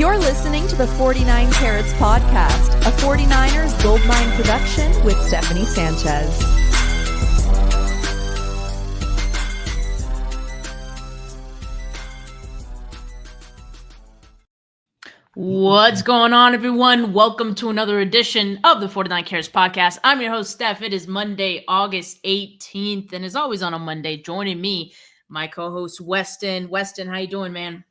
You're listening to the 49 Carats Podcast, a 49ers Goldmine production with Stephanie Sanchez. What's going on, everyone? Welcome to another edition of the 49 Carats Podcast. I'm your host, Steph. It is Monday, August 18th, and as always on a Monday, joining me, my co-host, Weston. Weston, how you doing, man?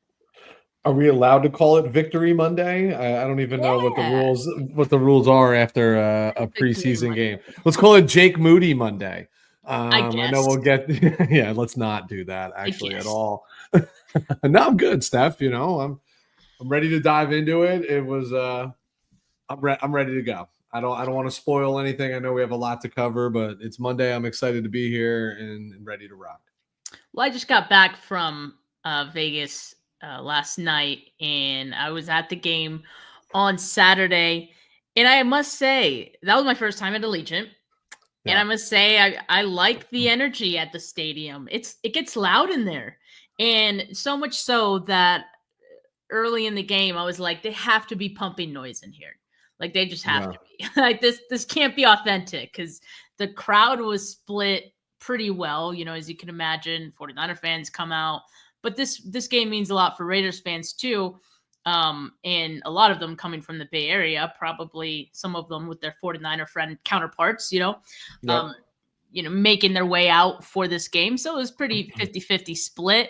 Are we allowed to call it Victory Monday? I don't even know what the rules are after a preseason game. Let's call it Jake Moody Monday. I know we'll get yeah. Let's not do that actually at all. No, I'm good, Steph. You know, I'm ready to dive into it. It was I'm ready to go. I don't want to spoil anything. I know we have a lot to cover, but it's Monday. I'm excited to be here and ready to rock. Well, I just got back from Vegas last night, and I was at the game on Saturday, and I must say that was my first time at Allegiant. Yeah. And I must say I like the energy at the stadium. It gets loud in there, and so much so that early in the game I was like, they have to be pumping noise in here. Like they just have to be. Like this can't be authentic because the crowd was split pretty well. You know, as you can imagine, 49er fans come out. But this game means a lot for Raiders fans too, and a lot of them coming from the Bay Area, probably some of them with their 49er friend counterparts, making their way out for this game. So it was pretty 50-50 split.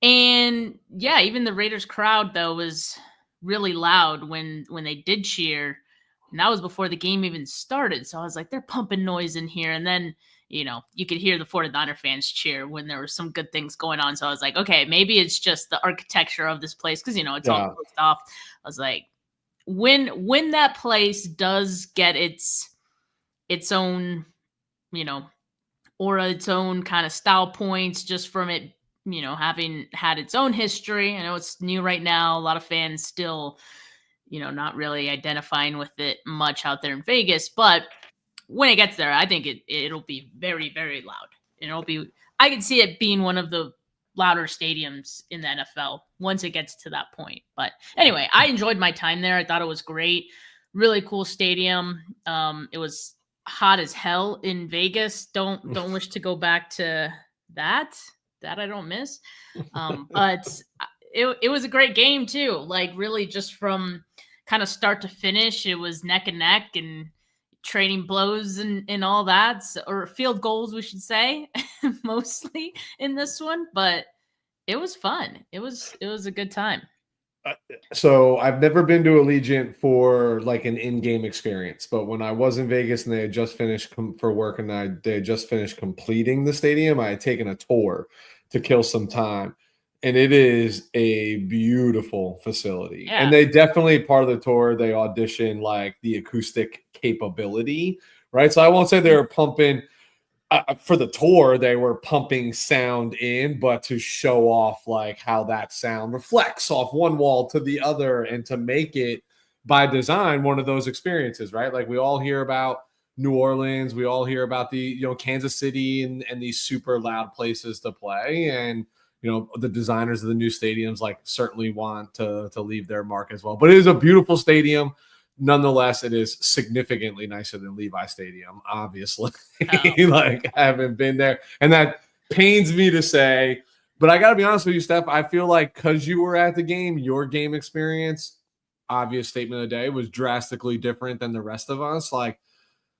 And yeah, even the Raiders crowd, though, was really loud when they did cheer. And that was before the game even started. So I was like, they're pumping noise in here. And then you could hear the 49er fans cheer when there were some good things going on. So I was like, okay, maybe it's just the architecture of this place because, it's all closed off. I was like, when that place does get its own, aura, its own kind of style points just from it, having had its own history. I know it's new right now. A lot of fans still, not really identifying with it much out there in Vegas, but when it gets there, I think it'll be very, very loud. And I can see it being one of the louder stadiums in the NFL once it gets to that point. But anyway, I enjoyed my time there. I thought it was great. Really cool stadium. It was hot as hell in Vegas. Don't wish to go back to that I don't miss. But it was a great game too. Like really just from kind of start to finish, it was neck and neck and trading blows and all that, or field goals, we should say, mostly in this one. But it was fun. It was a good time. So I've never been to Allegiant for like an in-game experience, but when I was in Vegas and they had just finished for work and they had just finished completing the stadium, I had taken a tour to kill some time. And it is a beautiful facility. Yeah. And they definitely, part of the tour, they audition like the acoustic capability, right? So I won't say they were pumping for the tour, they were pumping sound in, but to show off like how that sound reflects off one wall to the other and to make it by design one of those experiences, right? Like we all hear about New Orleans, we all hear about the, Kansas City and these super loud places to play. And the designers of the new stadiums like certainly want to leave their mark as well. But it is a beautiful stadium. Nonetheless, it is significantly nicer than Levi Stadium, obviously. Like I haven't been there. And that pains me to say. But I got to be honest with you, Steph. I feel like because you were at the game, your game experience, obvious statement of the day, was drastically different than the rest of us. Like,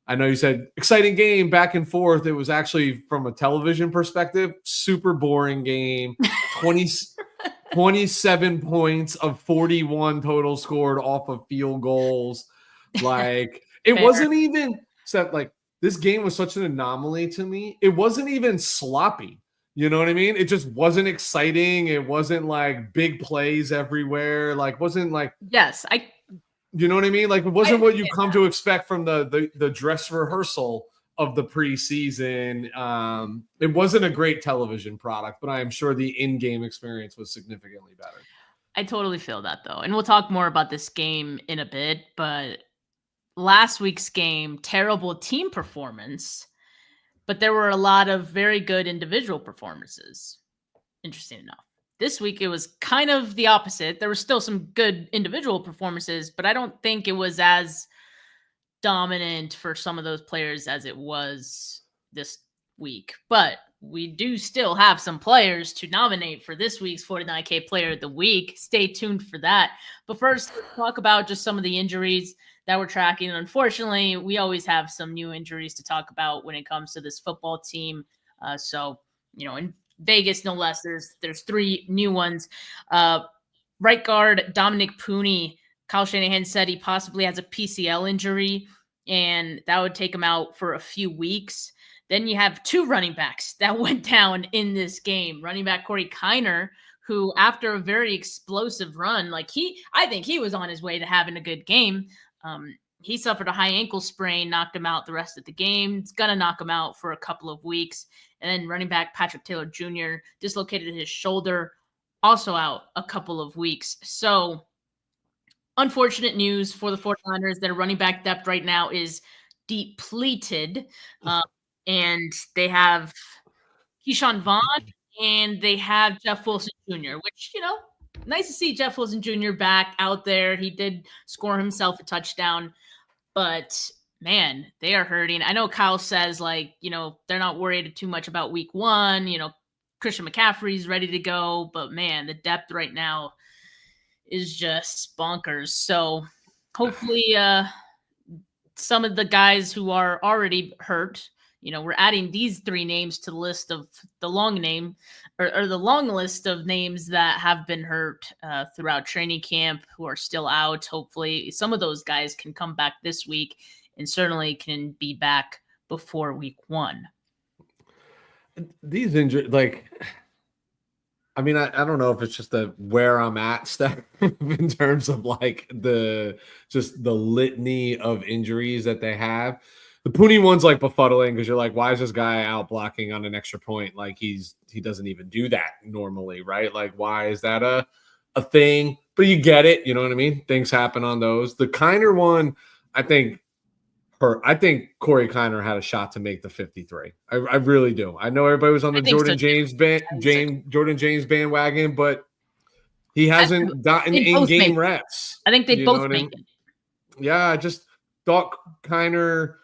I know you said exciting game back and forth. It was actually, from a television perspective, super boring game. 27 points of 41 total scored off of field goals. Like it wasn't even set. Like this game was such an anomaly to me. It wasn't even sloppy. You know what I mean? It just wasn't exciting. It wasn't like big plays everywhere. Like wasn't like you know what I mean? Like it wasn't what you come to expect from the dress rehearsal of the preseason. It wasn't a great television product, but I am sure the in-game experience was significantly better. I totally feel that though. And we'll talk more about this game in a bit, but last week's game, terrible team performance, but there were a lot of very good individual performances. Interesting enough. this week it was kind of the opposite. There were still some good individual performances, but I don't think it was as dominant for some of those players as it was this week. But we do still have some players to nominate for this week's 49K Player of the Week. Stay tuned for that. But first, let's talk about just some of the injuries that we're tracking. Unfortunately, we always have some new injuries to talk about when it comes to this football team. So, in Vegas, no less, there's 3 new ones. Right guard Dominic Pooney, Kyle Shanahan said he possibly has a PCL injury, and that would take him out for a few weeks. Then you have 2 running backs that went down in this game. Running back Corey Kiner, who after a very explosive run, I think he was on his way to having a good game. He suffered a high ankle sprain, knocked him out the rest of the game. It's going to knock him out for a couple of weeks. And then running back Patrick Taylor Jr. dislocated his shoulder, also out a couple of weeks. So unfortunate news for the 49ers. Their running back depth right now is depleted. And they have Keyshawn Vaughn and they have Jeff Wilson Jr., which, nice to see Jeff Wilson Jr. back out there. He did score himself a touchdown, but man, they are hurting. I know Kyle says they're not worried too much about week 1. Christian McCaffrey's ready to go, but man, the depth right now is just bonkers. So hopefully some of the guys who are already hurt, we're adding these 3 names to the list of the long name or the long list of names that have been hurt throughout training camp who are still out. Hopefully some of those guys can come back this week and certainly can be back before week 1. These injuries, I don't know if it's just where I'm at step in terms of the litany of injuries that they have. The Pooney one's befuddling because you're like, why is this guy out blocking on an extra point? He doesn't even do that normally, right? Why is that a thing? But you get it, you know what I mean? Things happen on those. The Kiner one, I think Corey Kiner had a shot to make the 53. I really do. I know everybody was on the Jordan James bandwagon, but he hasn't gotten in-game reps. I think they both make it. Yeah, I just thought Kiner,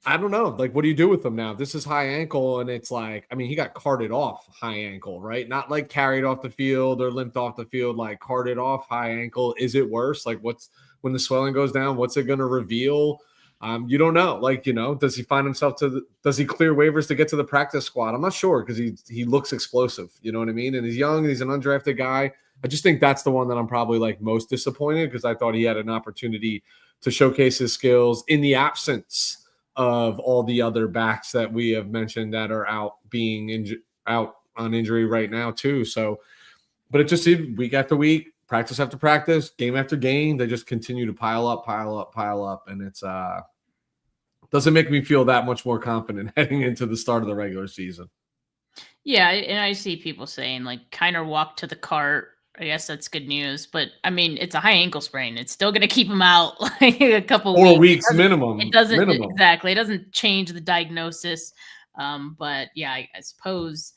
I don't know. What do you do with him now? This is high ankle, and it's he got carted off high ankle, right? Not carried off the field or limped off the field, carted off high ankle. Is it worse? What's when the swelling goes down? What's it going to reveal? You don't know. Does he find himself does he clear waivers to get to the practice squad? I'm not sure because he looks explosive. You know what I mean? And he's young. He's an undrafted guy. I just think that's the one that I'm probably most disappointed because I thought he had an opportunity to showcase his skills in the absence of all the other backs that we have mentioned that are out out on injury right now too. So, but it just seemed week after week, practice after practice, game after game, they just continue to pile up. And it's doesn't make me feel that much more confident heading into the start of the regular season. Yeah, and I see people saying Kiner walked to the cart. I guess that's good news, but it's a high ankle sprain. It's still going to keep him out a couple 4 weeks minimum. It doesn't exactly. It doesn't change the diagnosis. But yeah, I suppose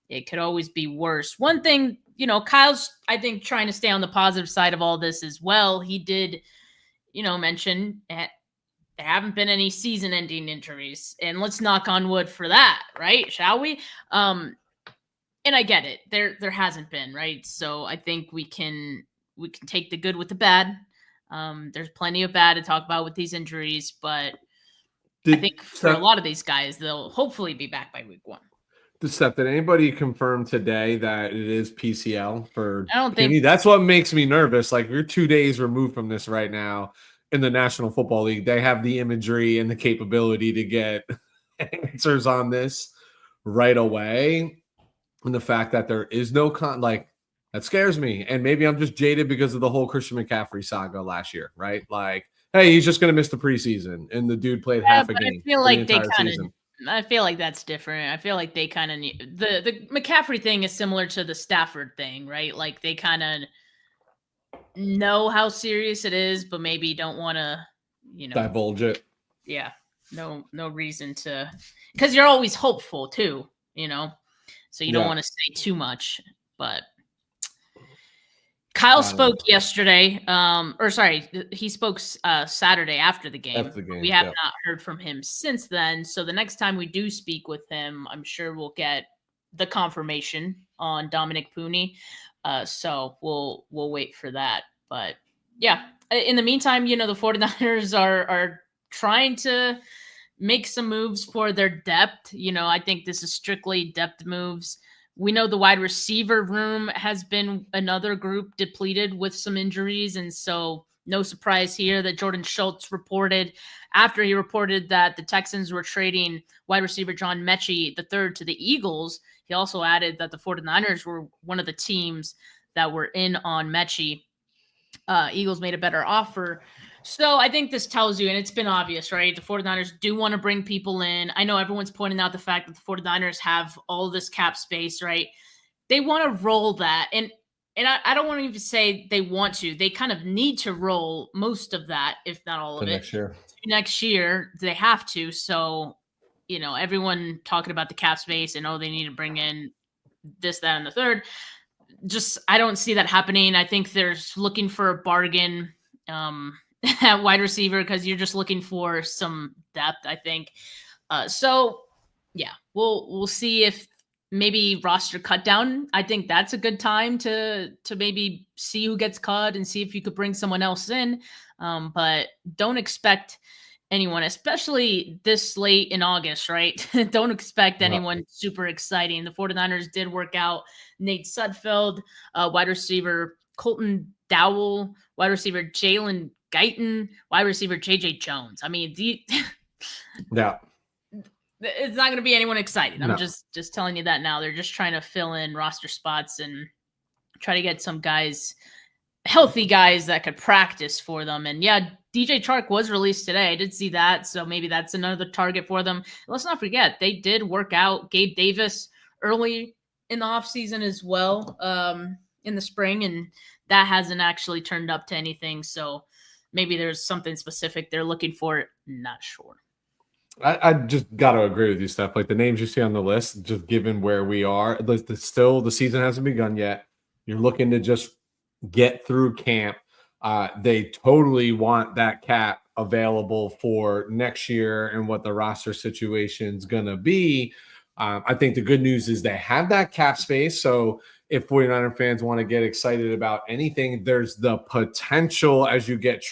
it could always be worse. One thing, Kyle's, I think, trying to stay on the positive side of all this as well. He did, mention there haven't been any season-ending injuries, and let's knock on wood for that, right? Shall we? And I get it. There hasn't been, right? So I think we can take the good with the bad. There's plenty of bad to talk about with these injuries, but I think for a lot of these guys, they'll hopefully be back by week 1. Did anybody confirm today that it is PCL for I don't think that's what makes me nervous. We're 2 days removed from this right now in the National Football League. They have the imagery and the capability to get answers on this right away. And the fact that there is no that scares me. And maybe I'm just jaded because of the whole Christian McCaffrey saga last year, right? Hey, he's just going to miss the preseason. And the dude played half a game. I feel like they kind of, I feel like that's different. I feel like they kind of need the McCaffrey thing is similar to the Stafford thing, right? They kind of know how serious it is, but maybe don't want to, divulge it. Yeah. No reason to, because you're always hopeful too, so you don't want to say too much, but Kyle spoke yesterday, or sorry, he spoke Saturday after the game. After the game, we have yeah. not heard from him since then. So the next time we do speak with him, I'm sure we'll get the confirmation on Dominic Pooney. So we'll wait for that. But yeah, in the meantime, the 49ers are trying to make some moves for their depth. I think this is strictly depth moves. We know the wide receiver room has been another group depleted with some injuries. And so no surprise here that Jordan Schultz reported after he reported that the Texans were trading wide receiver John Mechie III to the Eagles. He also added that the 49ers were one of the teams that were in on Mechie. Eagles made a better offer. So I think this tells you, and it's been obvious, right? The 49ers do want to bring people in. I know everyone's pointing out the fact that the 49ers have all this cap space, right? They want to roll that. And I don't want to even say they want to. They kind of need to roll most of that, if not all of it. Next year. Next year, they have to. So, everyone talking about the cap space and, they need to bring in this, that, and the third. Just, I don't see that happening. I think they're looking for a bargain at wide receiver because you're just looking for some depth, I think. So, yeah, we'll see if maybe roster cut down. I think that's a good time to maybe see who gets cut and see if you could bring someone else in. But don't expect anyone, especially this late in August, right? Don't expect anyone super exciting. The 49ers did work out Nate Sudfeld, wide receiver Colton Dowell, wide receiver Jalen Guyton, wide receiver JJ Jones. I mean, yeah. It's not going to be anyone excited. No. I'm just telling you that now. They're just trying to fill in roster spots and try to get some guys, healthy guys that could practice for them. And yeah, DJ Chark was released today. I did see that. So maybe that's another target for them. Let's not forget, they did work out Gabe Davis early in the offseason as well, in the spring. And that hasn't actually turned up to anything. So maybe there's something specific they're looking for. Not sure. I just got to agree with you, Steph. Like the names you see on the list, just given where we are, still the season hasn't begun yet. You're looking to just get through camp. They totally want that cap available for next year and what the roster situation is going to be. I think the good news is they have that cap space. So if 49er fans want to get excited about anything, there's the potential as you get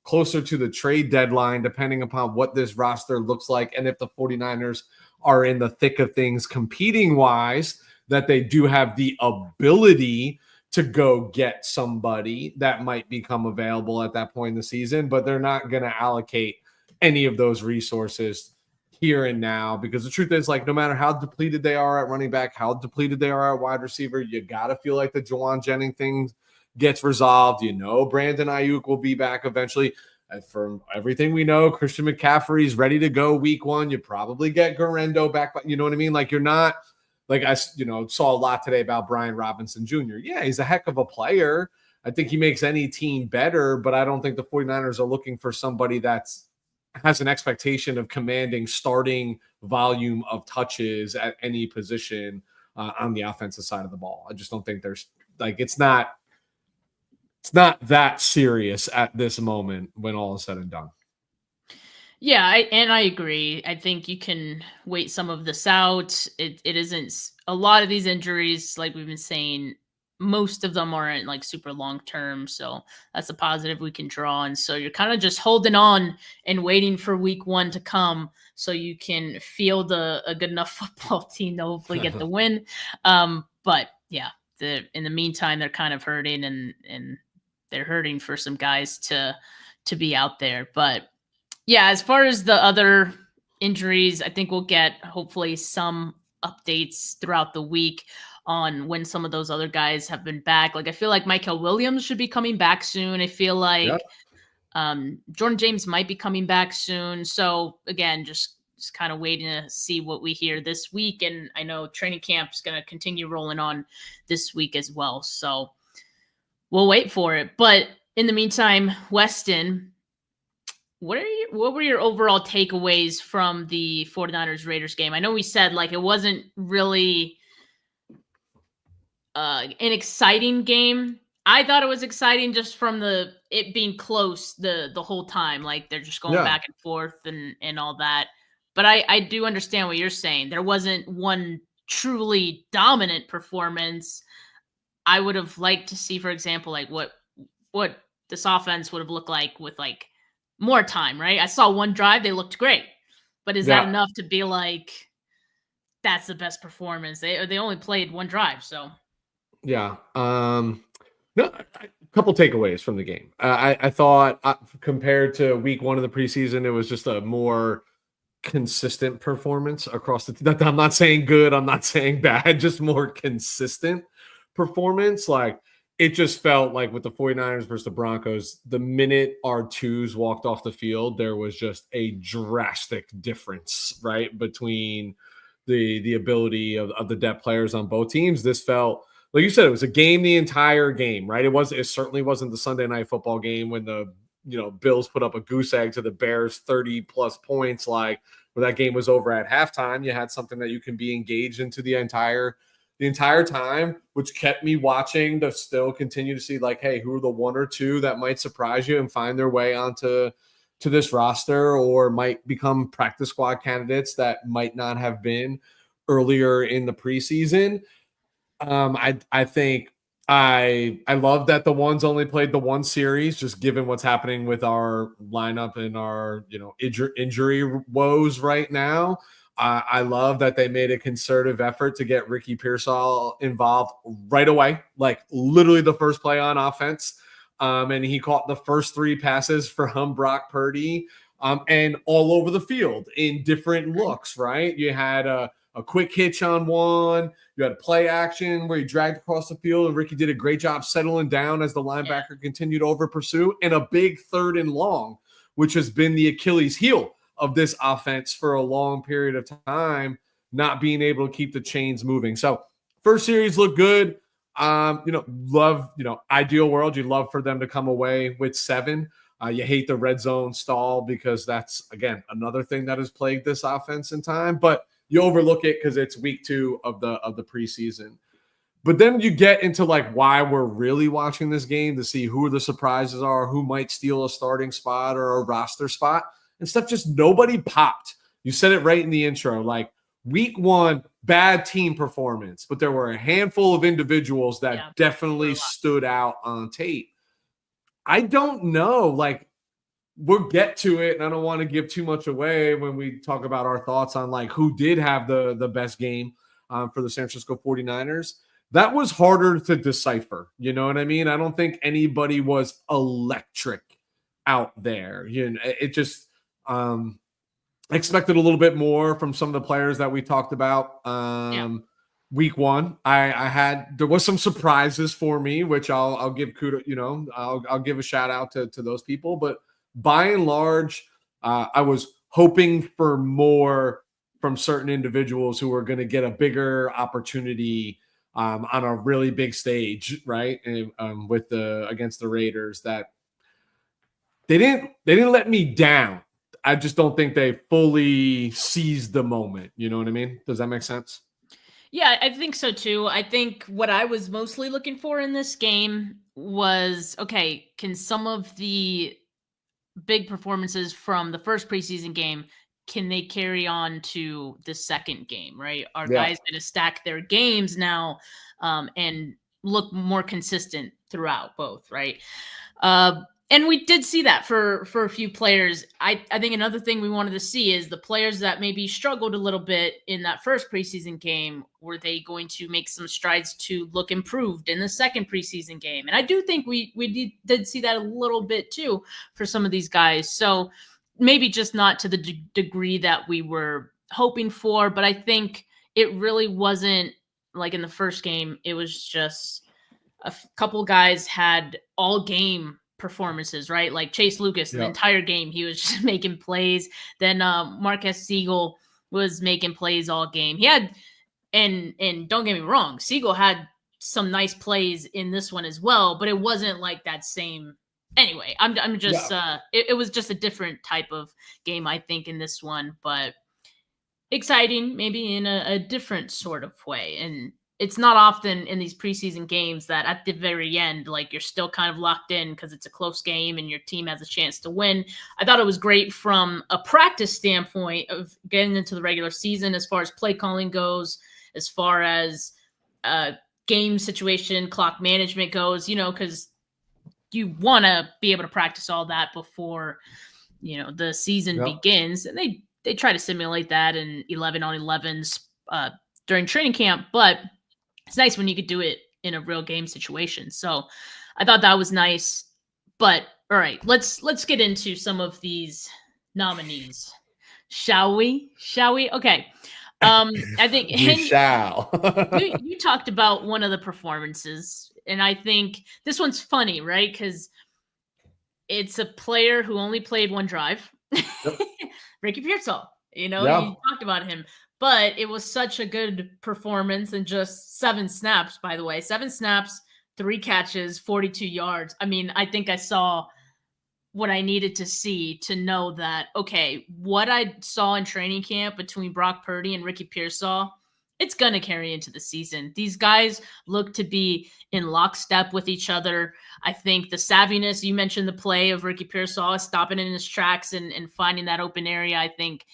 closer to the trade deadline, depending upon what this roster looks like. And if the 49ers are in the thick of things competing wise, that they do have the ability to go get somebody that might become available at that point in the season, but they're not going to allocate any of those resources here and now, because the truth is, like, no matter how depleted they are at running back, how depleted they are at wide receiver, you got to feel like the Jawan Jennings thing gets resolved. Brandon Ayuk will be back eventually. From everything we know, Christian McCaffrey's ready to go week 1. You probably get Garendo back, but you know what I mean? Like, you're not, like, I saw a lot today about Brian Robinson Jr. Yeah, he's a heck of a player. I think he makes any team better, but I don't think the 49ers are looking for somebody that's has an expectation of commanding starting volume of touches at any position on the offensive side of the ball. I just don't think there's, like, it's not that serious at this moment when all is said and done. Yeah, I agree. I think you can wait some of this out. It isn't a lot of these injuries, like we've been saying, most of them aren't like super long term. So that's a positive we can draw. And so you're kind of just holding on and waiting for week 1 to come so you can field a good enough football team to hopefully get the win. But yeah, in the meantime, they're kind of hurting and they're hurting for some guys to be out there. But yeah, as far as the other injuries, I think we'll get hopefully some updates throughout the week on when some of those other guys have been back. Like, I feel like Michael Williams should be coming back soon. I feel like Jordan James might be coming back soon. So again, just kind of waiting to see what we hear this week. And I know training camp is going to continue rolling on this week as well. So we'll wait for it. But in the meantime, Weston, what were your overall takeaways from the 49ers Raiders game? I know we said like it wasn't really an exciting game. I thought it was exciting just from it being close the whole time. Like they're just going Yeah. back and forth and all that. But I do understand what you're saying. There wasn't one truly dominant performance. I would have liked to see, for example, like what this offense would have looked like with like more time, right? I saw one drive, they looked great. But is that Yeah. enough to be like that's the best performance? They only played one drive, so Yeah. No, a couple takeaways from the game. I thought compared to week one of the preseason, it was just a more consistent performance across the. I'm not saying good. I'm not saying bad. Just more consistent performance. Like it just felt like with the 49ers versus the Broncos, the minute our twos walked off the field, there was just a drastic difference, right, between the ability of the depth players on both teams. This felt like you said, it was a game the entire game, right? It certainly wasn't the Sunday night football game when the Bills put up a goose egg to the Bears 30 plus points, like when that game was over at halftime. You had something that you can be engaged into the entire time, which kept me watching to still continue to see like, hey, who are the one or two that might surprise you and find their way onto this roster or might become practice squad candidates that might not have been earlier in the preseason. I think I love that the ones only played the one series, just given what's happening with our lineup and our injury woes right now. I love that they made a concerted effort to get Ricky Pearsall involved right away, like literally the first play on offense. And he caught the first three passes from Brock Purdy and all over the field in different looks, right? You had a quick hitch on one. You had a play action where he dragged across the field, and Ricky did a great job settling down as the linebacker continued over pursuit, and a big 3rd and long, which has been the Achilles heel of this offense for a long period of time, not being able to keep the chains moving. So first series looked good. Love, ideal world, you love for them to come away with 7. You hate the red zone stall because that's, again, another thing that has plagued this offense in time, but you overlook it because it's week 2 of the preseason. But then you get into like why we're really watching this game to see who the surprises are, who might steal a starting spot or a roster spot and stuff. Just nobody popped. You said it right in the intro, like week 1, bad team performance, but there were a handful of individuals that definitely stood out on tape. I don't know, like we'll get to it, and I don't want to give too much away when we talk about our thoughts on like who did have the best game for the San Francisco 49ers. That was harder to decipher. You know what I mean? I don't think anybody was electric out there. It just expected a little bit more from some of the players that we talked about. Week 1, there was some surprises for me, which I'll give kudos, I'll give a shout out to those people. But by and large, I was hoping for more from certain individuals who were going to get a bigger opportunity on a really big stage, right? And against the Raiders, that they didn't let me down. I just don't think they fully seized the moment. You know what I mean? Does that make sense? Yeah, I think so too. I think what I was mostly looking for in this game was, okay, can some of the big performances from the first preseason game, can they carry on to the second game, right? Are guys going to stack their games now and look more consistent throughout both, right? And we did see that for a few players. I think another thing we wanted to see is the players that maybe struggled a little bit in that first preseason game, were they going to make some strides to look improved in the second preseason game? And I do think we did see that a little bit too for some of these guys. So maybe just not to the degree that we were hoping for, but I think it really wasn't like in the first game. It was just a couple guys had all game performances, right? Like Chase Lucas, the entire game, he was just making plays. Then Marquez Siegel was making plays all game. He had, and don't get me wrong, Siegel had some nice plays in this one as well, but it wasn't like that same. Anyway, I'm just it was just a different type of game, I think, in this one, but exciting maybe in a different sort of way. And it's not often in these preseason games that at the very end, like, you're still kind of locked in because it's a close game and your team has a chance to win. I thought it was great from a practice standpoint of getting into the regular season as far as play calling goes, as far as game situation, clock management goes, because you want to be able to practice all that before, the season begins. And they try to simulate that in 11-on-11s during training camp, but it's nice when you could do it in a real game situation. So I thought that was nice. But all right, let's get into some of these nominees. Shall we? Okay. I think you shall. you talked about one of the performances, and I think this one's funny, right? Because it's a player who only played one drive. Yep. Ricky Pearsall. You talked about him. But it was such a good performance in just 7 snaps, by the way. 7 snaps, 3 catches, 42 yards. I mean, I think I saw what I needed to see to know that, okay, what I saw in training camp between Brock Purdy and Ricky Pearsall, it's going to carry into the season. These guys look to be in lockstep with each other. I think the savviness, you mentioned the play of Ricky Pearsall stopping in his tracks and finding that open area, I think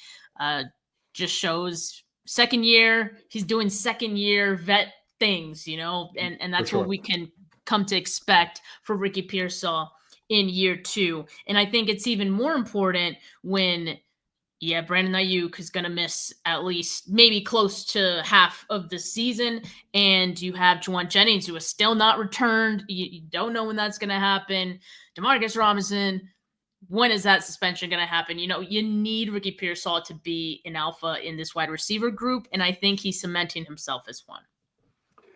just shows second year. He's doing second year vet things, and that's what we can come to expect for Ricky Pearsall in year 2. And I think it's even more important when, Brandon Ayuk is going to miss at least maybe close to half of the season. And you have Juwan Jennings, who is still not returned. You don't know when that's going to happen. DeMarcus Robinson, when is that suspension going to happen? You need Ricky Pearsall to be an alpha in this wide receiver group, and I think he's cementing himself as one.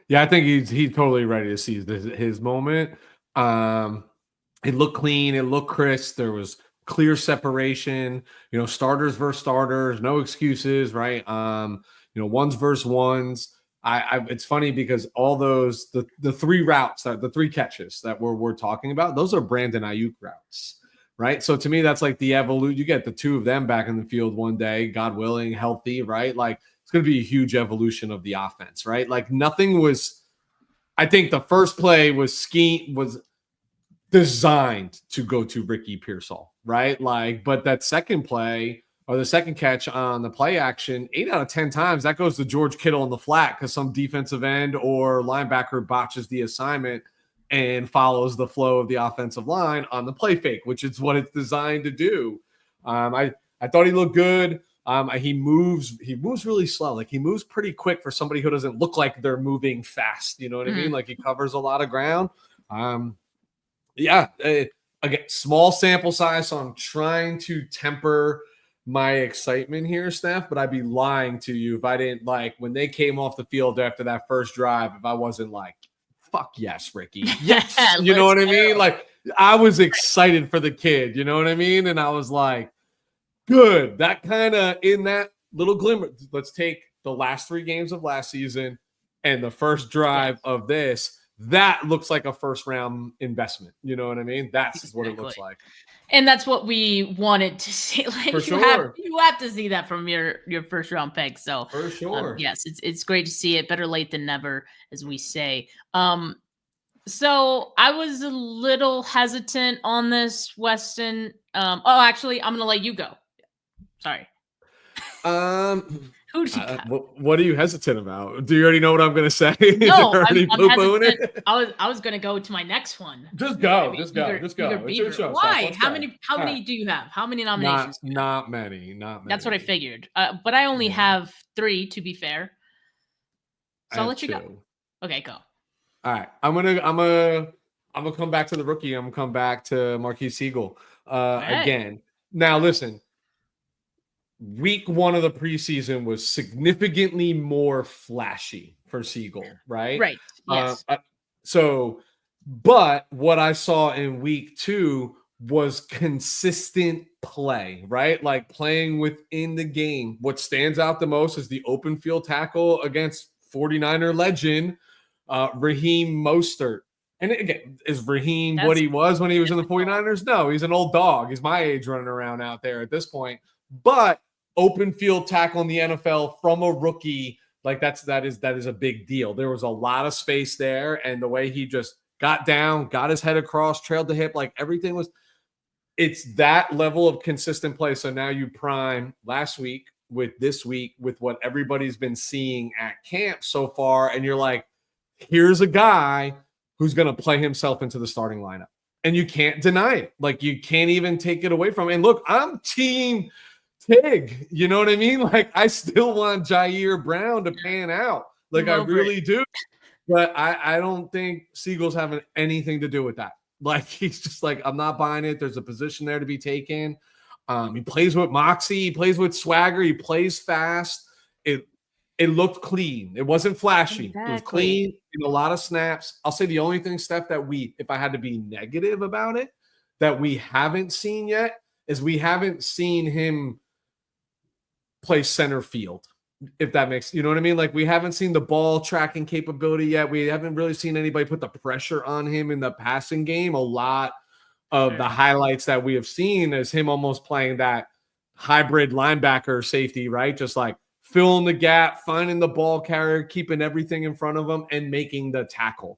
Yeah, I think he's totally ready to seize his moment. It looked clean. It looked crisp. There was clear separation. Starters versus starters. No excuses, right? Ones versus ones. It's funny because all those the 3 routes, the 3 catches that we're talking about, those are Brandon Ayuk routes. Right. So to me, that's like the evolution. You get the 2 of them back in the field one day, God willing, healthy, right? Like, it's going to be a huge evolution of the offense, right? Like, nothing was, I think the first play was designed to go to Ricky Pearsall, right? Like, but that second play or the second catch on the play action, 8 out of 10 times that goes to George Kittle in the flat because some defensive end or linebacker botches the assignment and follows the flow of the offensive line on the play fake, which is what it's designed to do. I thought he looked good. He moves really slow. Like, he moves pretty quick for somebody who doesn't look like they're moving fast. You know what I mean? Like, he covers a lot of ground. Again, small sample size, so I'm trying to temper my excitement here, Steph, but I'd be lying to you if I didn't, like, when they came off the field after that first drive, if I wasn't like, fuck yes, Ricky. Yes. You know what I mean? Like, I was excited for the kid. You know what I mean? And I was like, good. That kind of, in that little glimmer, let's take the last 3 games of last season and the first drive of this. That looks like a first round investment. You know what I mean? That's what it looks like. And that's what we wanted to see. Like, for sure. You have to see that from your first round pick. So for sure. Yes, it's great to see it. Better late than never, as we say. So I was a little hesitant on this, Weston. Actually, I'm gonna let you go. Sorry. Who do you got? What are you hesitant about? Do you already know what I'm going to say? No, I'm hesitant. I was going to go to my next one. Just go. Just go. It's your show. Why? How many do you have? How many nominations? Not many. That's what I figured. But I only have 3, to be fair. So I'll let you go. Okay, go. All right. I'm gonna come back to the rookie. I'm gonna come back to Marquise Siegel again. Now listen. Week 1 of the preseason was significantly more flashy for Siegel, right? Right. Yes. But what I saw in week 2 was consistent play, right? Like, playing within the game. What stands out the most is the open field tackle against 49er legend, Raheem Mostert. And again, is Raheem what he was when he was in the 49ers? No, he's an old dog. He's my age running around out there at this point. But open field tackle in the NFL from a rookie Like that is a big deal. There was a lot of space there, and the way he just got down, got his head across, trailed the hip, like everything was. It's that level of consistent play. So now you prime last week with this week with what everybody's been seeing at camp so far, and you're like, here's a guy who's going to play himself into the starting lineup, and you can't deny it. Like you can't even take it away from him. And look, I'm team Tig. You know what I mean? Like I still want Jair Brown to pan out. Like I really do. But I don't think Siegel's having anything to do with that. Like he's just like, I'm not buying it. There's a position there to be taken. He plays with moxie. He plays with swagger. He plays fast. It looked clean. It wasn't flashy. Exactly. It was clean in a lot of snaps. I'll say the only thing, Steph, that if I had to be negative about it, that we haven't seen yet is we haven't seen him play center field. If that makes, you know what I mean? Like we haven't seen the ball tracking capability yet. We haven't really seen anybody put the pressure on him in the passing game. A lot of the highlights that we have seen is him almost playing that hybrid linebacker safety, right? Just like filling the gap, finding the ball carrier, keeping everything in front of him and making the tackle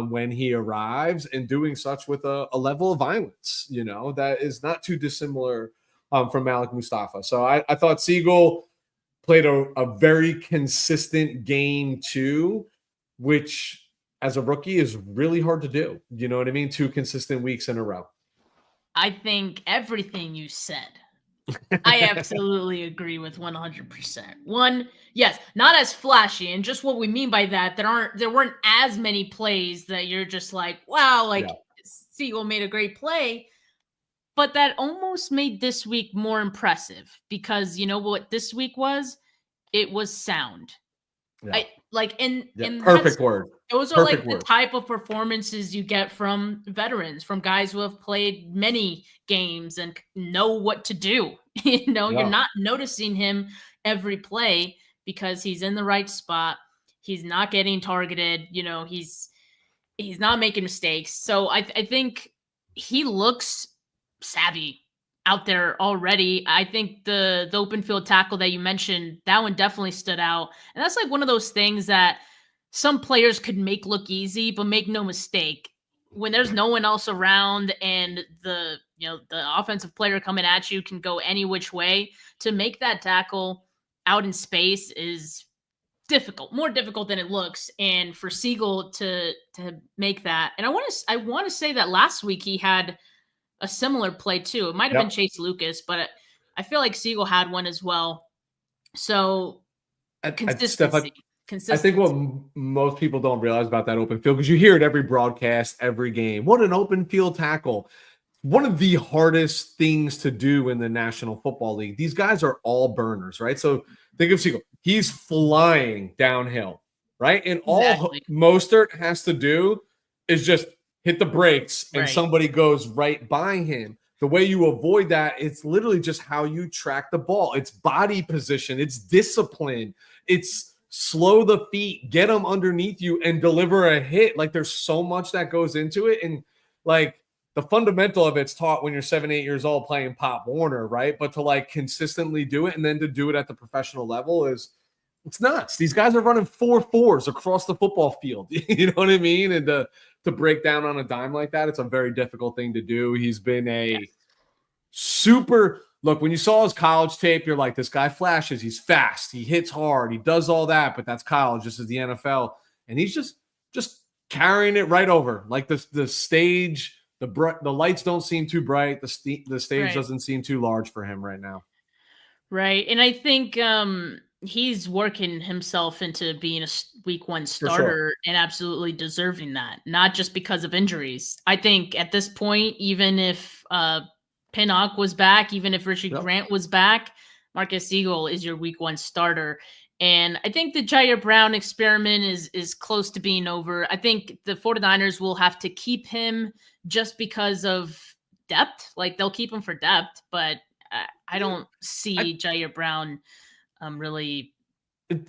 when he arrives and doing such with a level of violence, you know, that is not too dissimilar from Malik Mustafa. So I thought Siegel played a very consistent game too, which as a rookie is really hard to do. You know what I mean? 2 consistent weeks in a row. I think everything you said, I absolutely agree with 100%. One, yes, not as flashy, and just what we mean by that, there weren't as many plays that you're just like, wow, like Siegel made a great play. But that almost made this week more impressive because you know what this week was? It was sound. Yeah. Perfect word. Those are like the type of performances you get from veterans, from guys who have played many games and know what to do. You know, you're not noticing him every play because he's in the right spot. He's not getting targeted. You know, he's not making mistakes. So I think he looks savvy out there already. I think the open field tackle that you mentioned, that one definitely stood out. And that's like one of those things that some players could make look easy, but make no mistake. When there's no one else around and the offensive player coming at you can go any which way, to make that tackle out in space is difficult, more difficult than it looks. And for Siegel to make that, and I want to say that last week he had a similar play too. It might have been Chase Lucas, but I feel like Siegel had one as well. So consistency. I think what most people don't realize about that open field, because you hear it every broadcast, every game. What an open field tackle. One of the hardest things to do in the National Football League. These guys are all burners, right? So think of Siegel. He's flying downhill, right? And all Mostert has to do is just hit the brakes and somebody goes right by him. The way you avoid that, it's literally just how you track the ball. It's body position. It's discipline. It's slow the feet, get them underneath you and deliver a hit. Like there's so much that goes into it. And like the fundamental of it's taught when you're 7, 8 years old playing Pop Warner, right? But to like consistently do it and then to do it at the professional level it's nuts. These guys are running 4.4s across the football field. You know what I mean? And to break down on a dime like that, it's a very difficult thing to do. He's been a super look. When you saw his college tape, you're like, this guy flashes. He's fast. He hits hard. He does all that, but that's college. This is the NFL, and he's just carrying it right over. Like the stage, the lights don't seem too bright. The stage doesn't seem too large for him right now. Right, and I think he's working himself into being a week 1 starter and absolutely deserving that, not just because of injuries. I think at this point, even if Pinnock was back, even if Richie Grant was back, Marcus Siegel is your week 1 starter. And I think the Jair Brown experiment is close to being over. I think the 49ers will have to keep him just because of depth. Like they'll keep him for depth, but I don't see Jair Brown really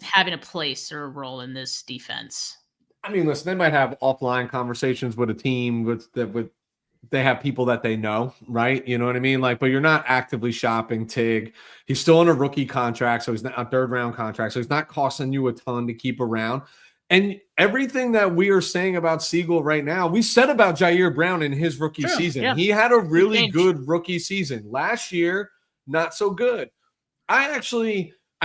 having a place or a role in this defense. I mean, listen, they might have offline conversations with a team with they have people that they know, right? You know what I mean? Like, but you're not actively shopping Tig. He's still on a rookie contract, so he's not a third round contract, so he's not costing you a ton to keep around. And everything that we are saying about Siegel right now, we said about Jair Brown in his rookie season. Yeah. He had a really good rookie season. Last year, not so good. I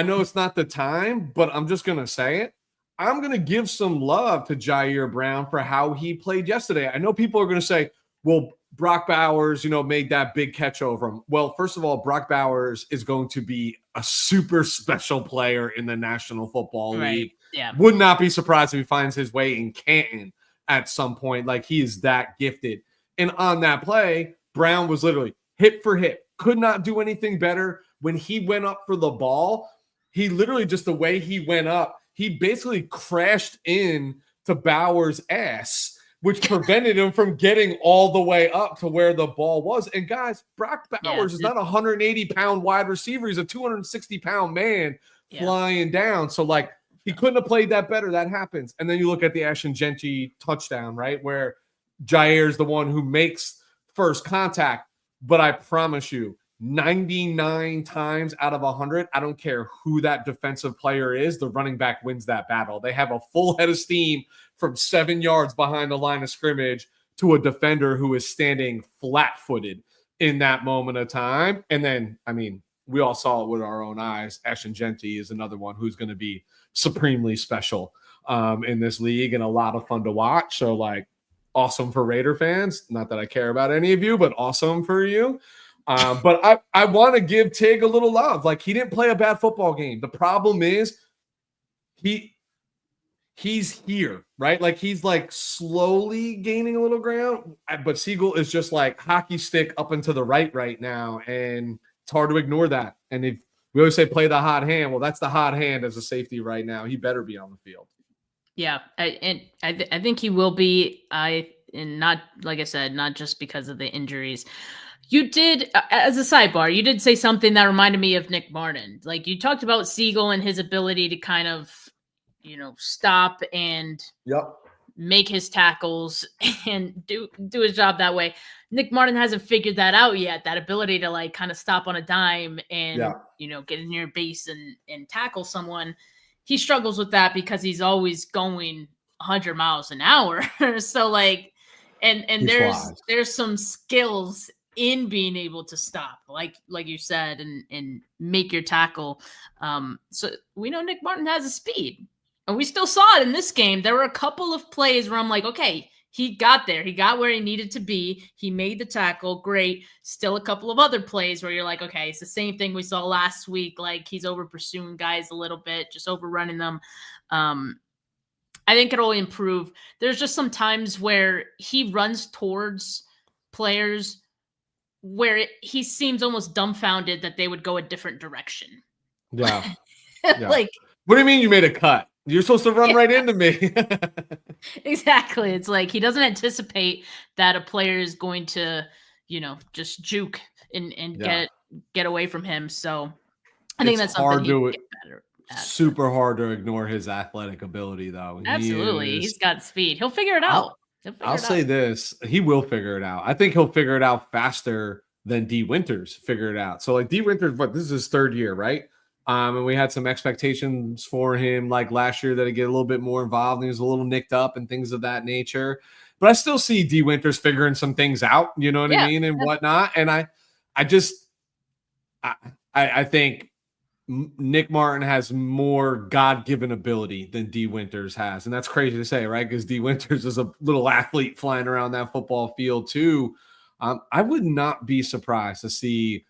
know it's not the time, but I'm just going to say it. I'm going to give some love to Jair Brown for how he played yesterday. I know people are going to say, well, Brock Bowers, made that big catch over him. Well, first of all, Brock Bowers is going to be a super special player in the National Football League. Yeah. Would not be surprised if he finds his way in Canton at some point. Like, he is that gifted. And on that play, Brown was literally hit for hit. Could not do anything better. When he went up for the ball, he literally, just the way he went up, he basically crashed in to Bauer's ass, which prevented him from getting all the way up to where the ball was. And guys, Brock Bowers is not a 180-pound wide receiver. He's a 260-pound man flying down. So, like, he couldn't have played that better. That happens. And then you look at the Ashton Genty touchdown, right, where Jair's the one who makes first contact. But I promise you, 99 times out of 100, I don't care who that defensive player is, the running back wins that battle. They have a full head of steam from 7 yards behind the line of scrimmage to a defender who is standing flat-footed in that moment of time. And then, I mean, we all saw it with our own eyes. Ashton Genty is another one who's going to be supremely special in this league and a lot of fun to watch. So, like, awesome for Raider fans. Not that I care about any of you, but awesome for you. But I want to give Tig a little love. Like, he didn't play a bad football game. The problem is he's here, right? Like, he's like slowly gaining a little ground, but Siegel is just like hockey stick up and to the right now. And it's hard to ignore that. And if we always say play the hot hand, well, that's the hot hand as a safety right now. He better be on the field. Yeah. I think he will be. And not, like I said, not just because of the injuries. You did, as a sidebar, you did say something that reminded me of Nick Martin. Like, you talked about Siegel and his ability to kind of, stop and make his tackles and do his job that way. Nick Martin hasn't figured that out yet, that ability to, like, kind of stop on a dime and, get in your base and tackle someone. He struggles with that because he's always going 100 miles an hour. So, like, and there's some skills in being able to stop, like you said, and make your tackle. So we know Nick Martin has a speed, and we still saw it in this game. There were a couple of plays where I'm like, okay, he got there. He got where he needed to be. He made the tackle. Great. Still a couple of other plays where you're like, okay, it's the same thing we saw last week. Like, he's over pursuing guys a little bit, just overrunning them. I think it'll improve. There's just some times where he runs towards players where he seems almost dumbfounded that they would go a different direction. Yeah. Like, what do you mean you made a cut? You're supposed to run right into me. Exactly. It's like he doesn't anticipate that a player is going to, just juke and get away from him. So I think that's something he can get better at. Super hard to ignore his athletic ability, though. Absolutely. He's got speed. He'll figure it out. I'll say this. He will figure it out. I think he'll figure it out faster than D. Winters figured it out. So, like, D. Winters, this is his third year, right? And we had some expectations for him, like last year, that he'd get a little bit more involved. And he was a little nicked up and things of that nature. But I still see D. Winters figuring some things out, you know what I mean, and whatnot. And I think Nick Martin has more God-given ability than D. Winters has. And that's crazy to say, right? Because D. Winters is a little athlete flying around that football field too. I would not be surprised to see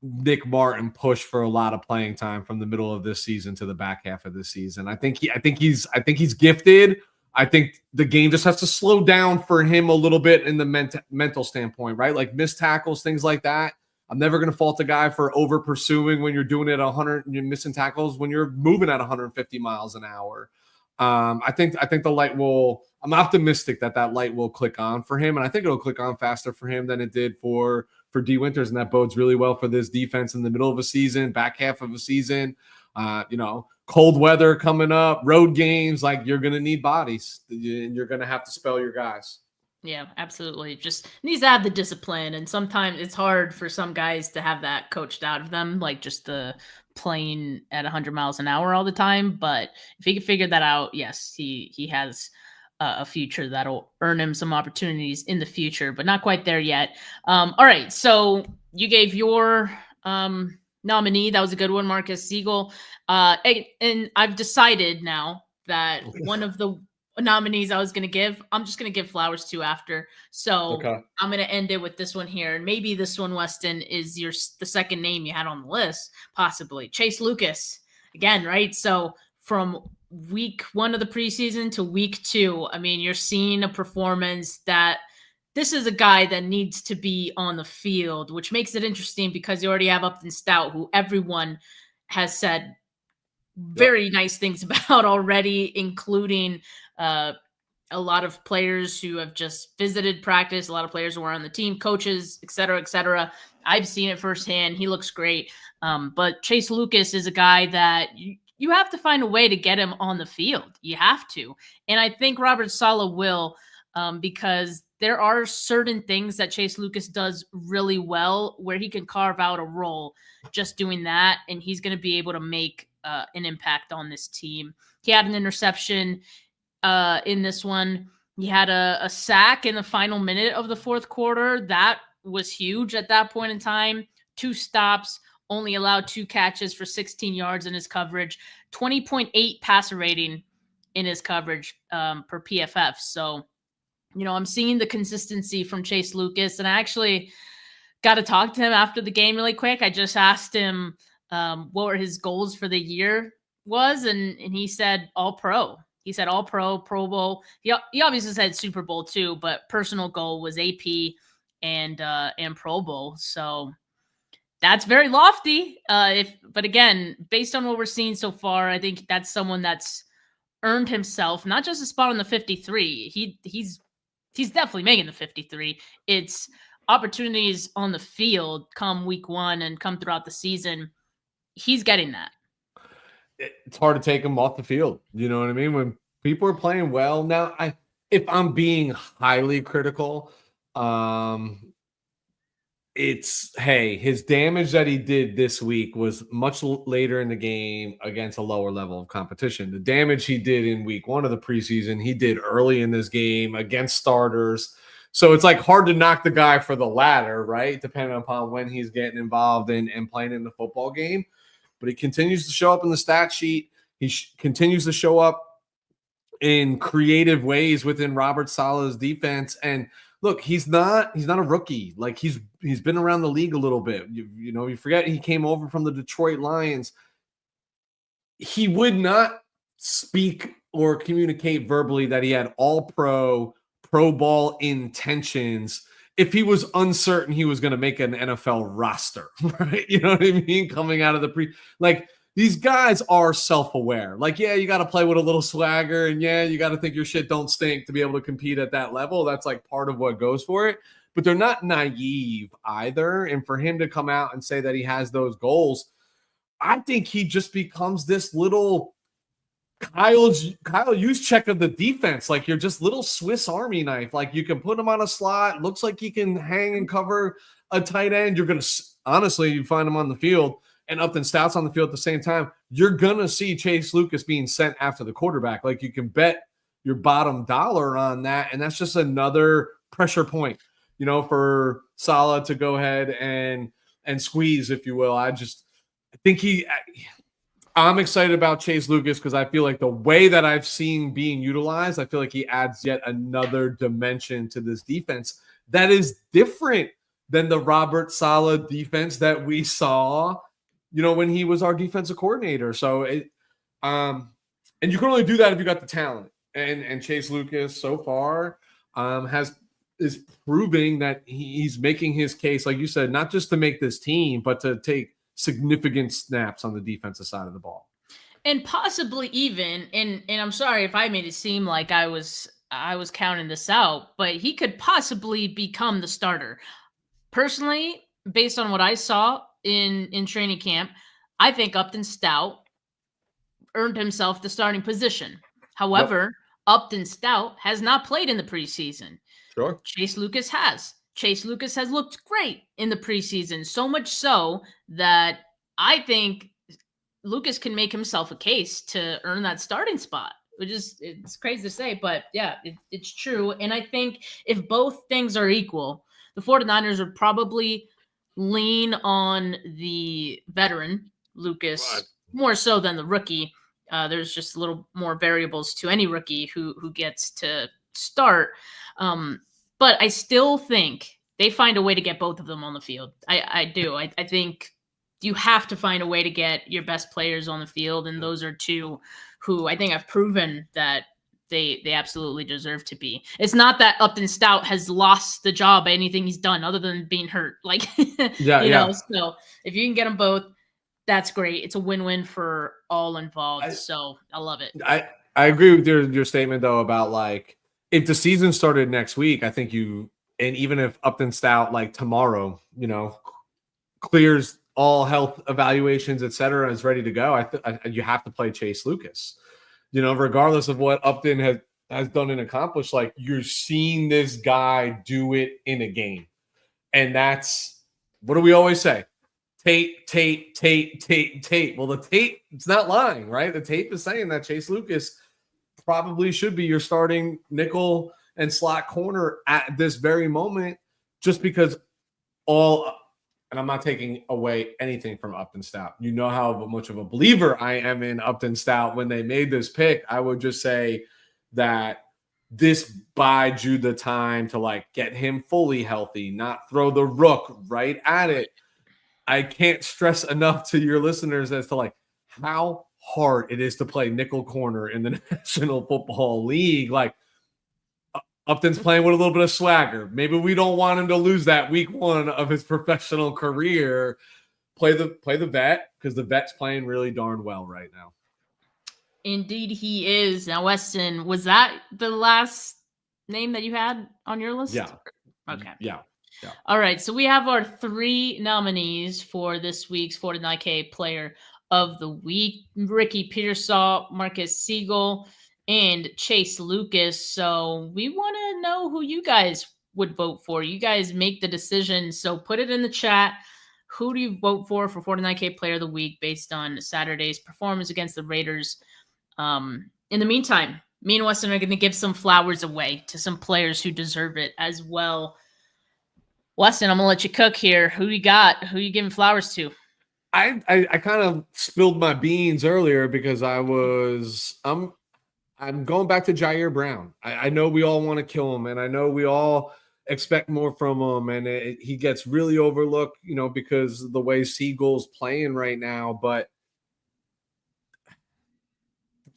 Nick Martin push for a lot of playing time from the middle of this season to the back half of this season. I think he's gifted. I think the game just has to slow down for him a little bit in the mental standpoint, right? Like missed tackles, things like that. I'm never going to fault a guy for over pursuing when you're doing it at 100 and you're missing tackles when you're moving at 150 miles an hour. I think the light will. I'm optimistic that light will click on for him, and I think it'll click on faster for him than it did for D. Winters, and that bodes really well for this defense in the middle of a season, back half of a season. Cold weather coming up, road games. Like, you're going to need bodies, and you're going to have to spell your guys. Yeah, absolutely. Just needs to have the discipline. And sometimes it's hard for some guys to have that coached out of them, like just the playing at 100 miles an hour all the time. But if he can figure that out, yes, he has a future that'll earn him some opportunities in the future, but not quite there yet. All right. So you gave your nominee. That was a good one, Marcus Siegel. And I've decided now that one of the nominees I was going to give, I'm just going to give flowers to after. So Okay. I'm going to end it with this one here. And maybe this one, Weston, is the second name you had on the list, possibly. Chase Lucas. Again, right? So from week 1 of the preseason to week 2, I mean, you're seeing a performance that this is a guy that needs to be on the field, which makes it interesting because you already have Upton Stout, who everyone has said very nice things about already, including a lot of players who have just visited practice, a lot of players who are on the team, coaches, et cetera, et cetera. I've seen it firsthand. He looks great. But Chase Lucas is a guy that you have to find a way to get him on the field. You have to. And I think Robert Saleh will, because there are certain things that Chase Lucas does really well where he can carve out a role just doing that. And he's going to be able to make an impact on this team. He had an interception in this one. He had a sack in the final minute of the fourth quarter. That was huge at that point in time. 2 stops, only allowed 2 catches for 16 yards in his coverage, 20.8 passer rating in his coverage per PFF. So, I'm seeing the consistency from Chase Lucas, and I actually got to talk to him after the game really quick. I just asked him what were his goals for the year was, and he said all pro. He said all pro, Pro Bowl. He obviously said Super Bowl too, but personal goal was AP and Pro Bowl. So that's very lofty. But again, based on what we're seeing so far, I think that's someone that's earned himself not just a spot on the 53. He's definitely making the 53. It's opportunities on the field come week 1 and come throughout the season. He's getting that. It's hard to take him off the field. You know what I mean? When people are playing well now, if I'm being highly critical, it's, hey, his damage that he did this week was much later in the game against a lower level of competition. The damage he did in week 1 of the preseason, he did early in this game against starters. So it's like hard to knock the guy for the latter, right? Depending upon when he's getting involved in and playing in the football game. But he continues to show up in the stat sheet. He continues to show up in creative ways within Robert Saleh's defense. And look, he's not a rookie. Like he's been around the league a little bit. You forget he came over from the Detroit Lions. He would not speak or communicate verbally that he had all pro ball intentions if he was uncertain he was going to make an NFL roster, right? You know what I mean? Coming out of the these guys are self-aware. Like, yeah, you got to play with a little swagger, and yeah, you got to think your shit don't stink to be able to compete at that level. That's like part of what goes for it. But they're not naive either. And for him to come out and say that he has those goals, I think he just becomes this little Kyle Juszczyk of the defense. Like, you're just little Swiss Army knife. Like, you can put him on a slot. Looks like he can hang and cover a tight end. You're going to, honestly, you find him on the field and Upton Stout's on the field at the same time, you're going to see Chase Lucas being sent after the quarterback. Like, you can bet your bottom dollar on that. And that's just another pressure point, for Saleh to go ahead and squeeze, if you will. I think I'm excited about Chase Lucas because I feel like the way that I've seen being utilized, I feel like he adds yet another dimension to this defense that is different than the Robert Saleh defense that we saw, when he was our defensive coordinator. So and you can only do that if you got the talent. And Chase Lucas so far is proving that he's making his case, like you said, not just to make this team, but to take significant snaps on the defensive side of the ball. And possibly even, and I'm sorry if I made it seem like I was counting this out, but he could possibly become the starter. Personally, based on what I saw in training camp, I think Upton Stout earned himself the starting position. However, Upton Stout has not played in the preseason. Sure. Chase Lucas has. Chase Lucas has looked great in the preseason, so much so that I think Lucas can make himself a case to earn that starting spot, which is, it's crazy to say, but yeah, it's true. And I think if both things are equal, the 49ers would probably lean on the veteran, Lucas, Right. more so than the rookie. There's just a little more variables to any rookie who gets to start. But I still think they find a way to get both of them on the field. I do. I think you have to find a way to get your best players on the field, and those are two who I think have proven that they absolutely deserve to be. It's not that Upton Stout has lost the job by anything he's done other than being hurt. Like, Yeah. So if you can get them both, that's great. It's a win-win for all involved. So I love it. I agree with your statement though about like if the season started next week, I think and even if Upton Stout like tomorrow, clears all health evaluations, etc., is ready to go, you have to play Chase Lucas. Regardless of what Upton has done and accomplished, like you're seeing this guy do it in a game. And that's, what do we always say? Tape. Well, the tape, it's not lying, right? The tape is saying that Chase Lucas probably should be your starting nickel and slot corner at this very moment, just because and I'm not taking away anything from Upton Stout. You know how much of a believer I am in Upton Stout. When they made this pick, I would just say that this buys you the time to like get him fully healthy, not throw the rook right at it. I can't stress enough to your listeners as to like how hard it is to play nickel corner in the National Football League. Like Upton's playing with a little bit of swagger. Maybe we don't want him to lose that week one of his professional career. Play the vet, because the vet's playing really darn well right now. Indeed, he is. Now, Weston, was that the last name that you had on your list? Yeah. Okay. Yeah. All right. So we have our 3 nominees for this week's 49K Player of the Week: Ricky Pearsall, Marcus Siegel, and Chase Lucas. So we want to know who you guys would vote for. You guys make the decision. So put it in the chat. Who do you vote for 49K Player of the Week based on Saturday's performance against the Raiders? In the meantime, me and Weston are going to give some flowers away to some players who deserve it as well. Weston, I'm going to let you cook here. Who you got? Who you giving flowers to? I kind of spilled my beans earlier because I'm going back to Jair Brown. I know we all want to kill him, and I know we all expect more from him, and he gets really overlooked, because of the way Siegel's playing right now. But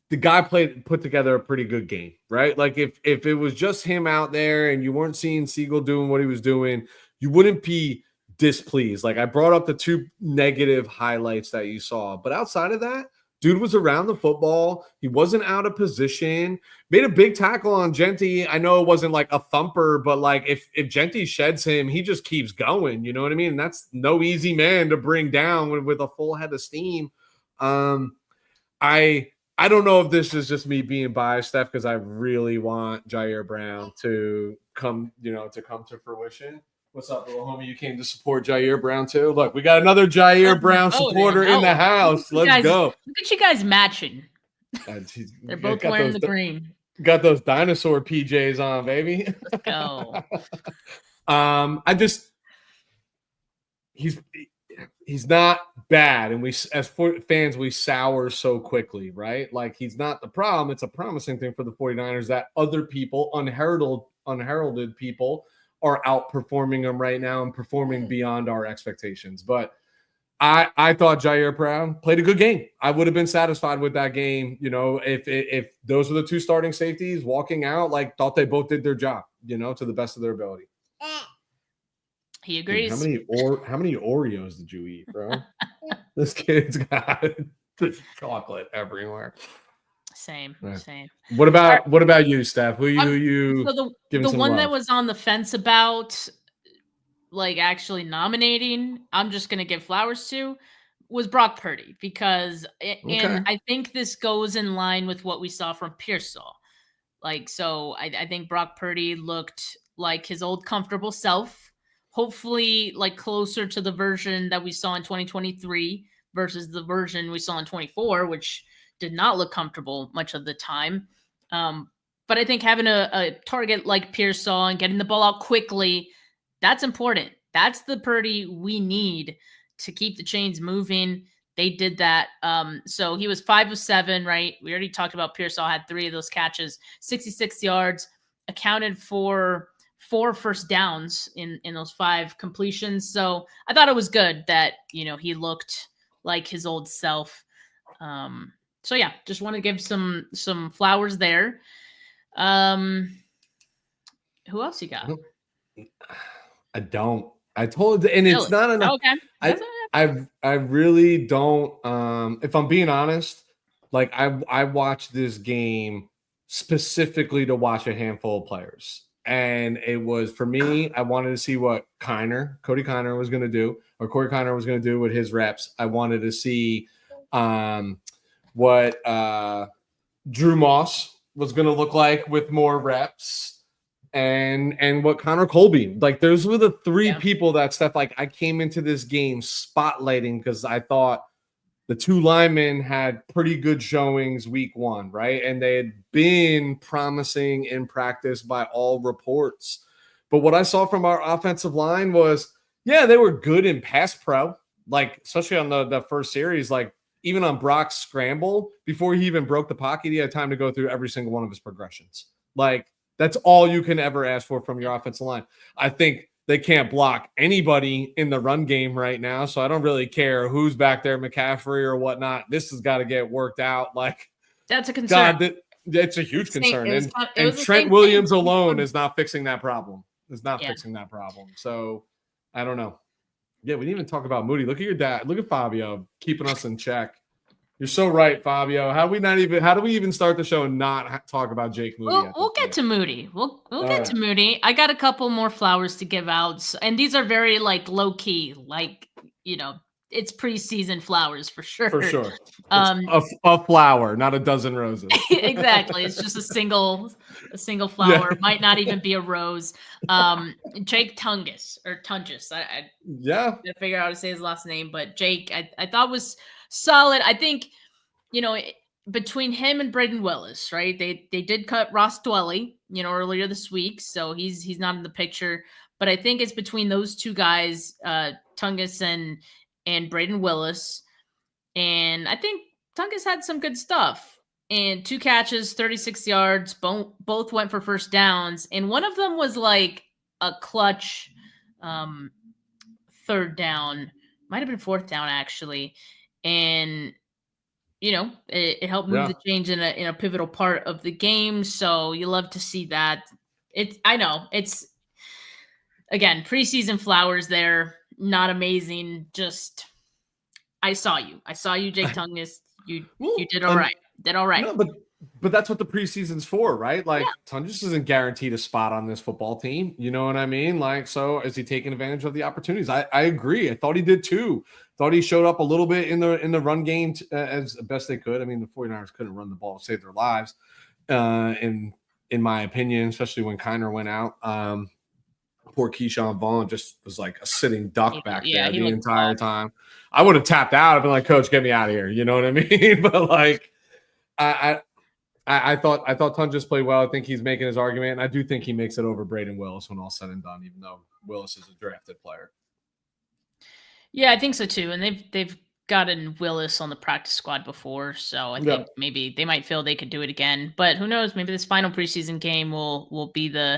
the guy put together a pretty good game, right? Like if it was just him out there and you weren't seeing Siegel doing what he was doing, you wouldn't be displeased. Like I brought up the 2 negative highlights that you saw, but outside of that, dude was around the football. He wasn't out of position. Made a big tackle on Genty. I know it wasn't like a thumper, but like if Genty sheds him, he just keeps going. You know what I mean? And that's no easy man to bring down with a full head of steam. I don't know if this is just me being biased, Steph, because I really want Jair Brown to come to fruition. What's up, little homie? You came to support Jair Brown too? Look, we got another Jair Brown supporter in the house. Let's go. Look at you guys matching. They're both wearing the green. Got those dinosaur PJs on, baby. Let's go. He's not bad, and we as fans we sour so quickly, right? Like he's not the problem. It's a promising thing for the 49ers that other people, unheralded people, are outperforming them right now and performing beyond our expectations. But I thought Jair Brown played a good game. I would have been satisfied with that game, if those were the 2 starting safeties walking out, like thought they both did their job, to the best of their ability. He agrees. Dude, how many Oreos did you eat, bro? This kid's got chocolate everywhere. Same. What about you, Steph? Who you? So the one that was on the fence about like actually nominating, I'm just gonna give flowers to, was Brock Purdy, because and I think this goes in line with what we saw from Pearsall. So I think Brock Purdy looked like his old comfortable self, hopefully like closer to the version that we saw in 2023 versus the version we saw in 24, which did not look comfortable much of the time. But I think having a target like Pearsall and getting the ball out quickly, that's important. That's the Purdy we need to keep the chains moving. They did that. So he was 5 of 7, right? We already talked about Pearsall had 3 of those catches, 66 yards, accounted for 4 first downs in those 5 completions. So I thought it was good that, he looked like his old self. So yeah, just want to give some flowers there. Who else you got? I don't. I told you, and Really? it's not enough. Okay. I really don't. If I'm being honest, like I watched this game specifically to watch a handful of players, and it was for me. I wanted to see what Cody Kiner was going to do, or Corey Kiner was going to do with his reps. I wanted to see what Drew Moss was going to look like with more reps. And what Connor Colby, like those were the 3 people that Steph, like I came into this game spotlighting because I thought the 2 linemen had pretty good showings week 1, right? And they had been promising in practice by all reports. But what I saw from our offensive line was, they were good in pass pro, like especially on the first series, like even on Brock's scramble, before he even broke the pocket, he had time to go through every single one of his progressions. Like, that's all you can ever ask for from your offensive line. I think they can't block anybody in the run game right now, so I don't really care who's back there, McCaffrey or whatnot. This has got to get worked out. Like, that's a concern. God, it's a huge concern. And Trent Trent Williams alone is not fixing that problem. Fixing that problem. So I don't know. Yeah, we didn't even talk about Moody. Look at your dad. Look at Fabio keeping us in check. You're so right, Fabio. How do we even start the show and not talk about Jake Moody? We'll get to Moody. We'll get to Moody. I got a couple more flowers to give out, and these are very like low key, like it's preseason flowers for sure. For sure, a flower, not a dozen roses. Exactly, it's just a single flower. Might not even be a rose. Jake Tungus. I figure out how to say his last name, but Jake, I thought was solid. I think, between him and Braden Willis, right? They did cut Ross Dwelly, earlier this week, so he's not in the picture. But I think it's between those 2 guys, Tungus and Braden Willis, and I think Tungus had some good stuff. And 2 catches, 36 yards, both went for first downs, and one of them was like a clutch third down, might have been fourth down actually. And it helped move the change in a pivotal part of the game. So you love to see that. I know it's, again, preseason flowers there, not amazing. Just I saw you, Jake Tungus. You did all right. No, but that's what the preseason's for, right? Like Tungus isn't guaranteed a spot on this football team. You know what I mean? Like, so is he taking advantage of the opportunities? I agree. I thought he did too. Thought he showed up a little bit in the run game as best they could. I mean, the 49ers couldn't run the ball to save their lives, in my opinion, especially when Kiner went out. Poor Keyshawn Vaughn just was like a sitting duck back there the entire time. I would have tapped out. I've been like, Coach, get me out of here. You know what I mean? But like, I thought Tungus played well. I think he's making his argument, and I do think he makes it over Braden Willis when all said and done, even though Willis is a drafted player. Yeah, I think so too. And they've gotten Willis on the practice squad before, so I think maybe they might feel they could do it again. But who knows? Maybe this final preseason game will be the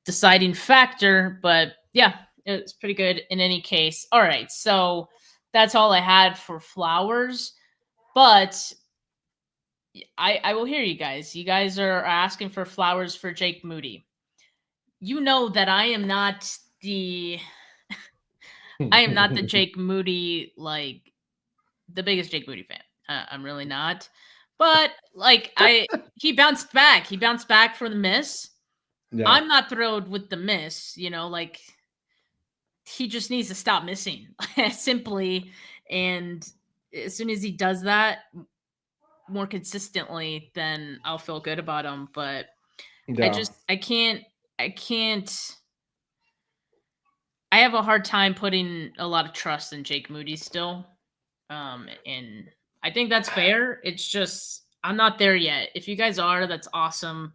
deciding factor. But yeah, it's pretty good in any case. All right, so that's all I had for flowers. But I will hear you guys. You guys are asking for flowers for Jake Moody. You know that I am not the Jake Moody, like the biggest Jake Moody fan. I'm really not. But like he bounced back. He bounced back for the miss. Yeah. I'm not thrilled with the miss, like he just needs to stop missing simply. And as soon as he does that more consistently, then I'll feel good about him. But Yeah. I can't. I have a hard time putting a lot of trust in Jake Moody still. And I think that's fair. It's just I'm not there yet. If you guys are, that's awesome.